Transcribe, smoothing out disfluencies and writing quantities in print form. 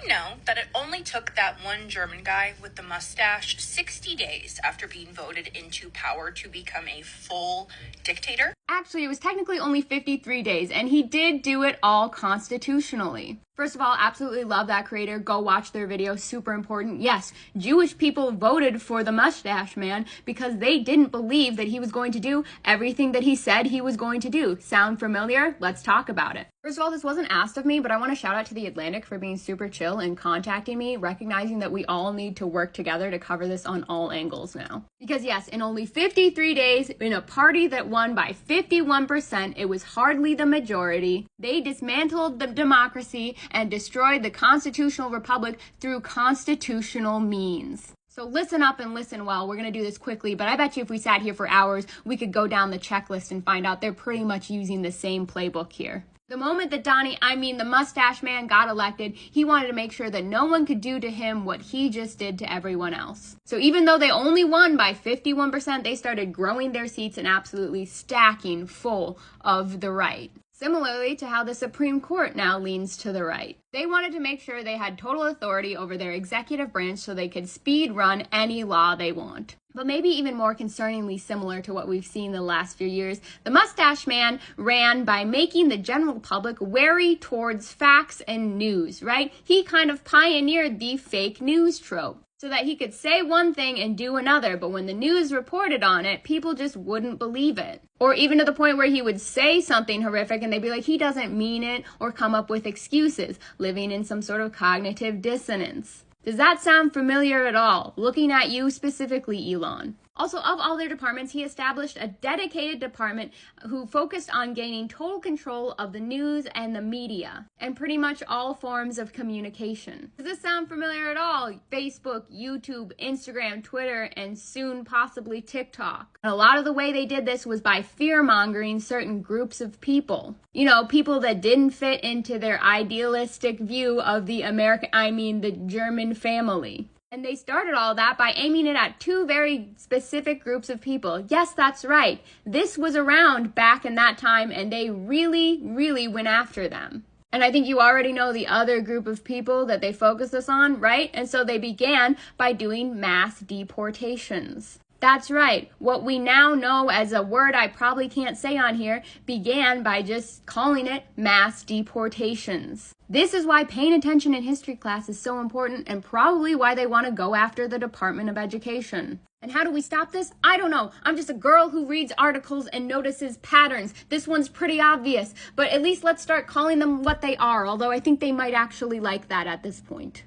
you know that it only took that one German guy with the mustache 60 days after being voted into power to become a full dictator? Actually, it was technically only 53 days, and he did do it all constitutionally. First of all, absolutely love that creator. Go watch their video. Super important. Yes, Jewish people voted for the mustache man because they didn't believe that he was going to do everything that he said he was going to do. Sound familiar? Let's talk about it. First of all, this wasn't asked of me, but I want to shout out to The Atlantic for being super chill and contacting me, recognizing that we all need to work together to cover this on all angles now. Because yes, in only 53 days, in a party that won by 51%, it was hardly the majority, they dismantled the democracy and destroyed the constitutional republic through constitutional means. So listen up and listen well. We're going to do this quickly, but I bet you if we sat here for hours, we could go down the checklist and find out they're pretty much using the same playbook here. The moment that the mustache man got elected, he wanted to make sure that no one could do to him what he just did to everyone else. So even though they only won by 51%, they started growing their seats and absolutely stacking full of the right. Similarly to how the Supreme Court now leans to the right. They wanted to make sure they had total authority over their executive branch so they could speed run any law they want. But maybe even more concerningly similar to what we've seen the last few years, the mustache man ran by making the general public wary towards facts and news, right? He kind of pioneered the fake news trope, so that he could say one thing and do another, but when the news reported on it, people just wouldn't believe it. Or even to the point where he would say something horrific and they'd be like, he doesn't mean it, or come up with excuses, living in some sort of cognitive dissonance. Does that sound familiar at all? Looking at you specifically, Elon. Also, of all their departments, he established a dedicated department who focused on gaining total control of the news and the media, and pretty much all forms of communication. Does this sound familiar at all? Facebook, YouTube, Instagram, Twitter, and soon possibly TikTok. And a lot of the way they did this was by fear-mongering certain groups of people. You know, people that didn't fit into their idealistic view of the the German family. And they started all that by aiming it at two very specific groups of people. Yes, that's right. This was around back in that time, and they really, really went after them. And I think you already know the other group of people that they focused this on, right? And so they began by doing mass deportations. That's right. What we now know as a word I probably can't say on here began by just calling it mass deportations. This is why paying attention in history class is so important, and probably why they want to go after the Department of Education. And how do we stop this? I don't know. I'm just a girl who reads articles and notices patterns. This one's pretty obvious, but at least let's start calling them what they are, although I think they might actually like that at this point.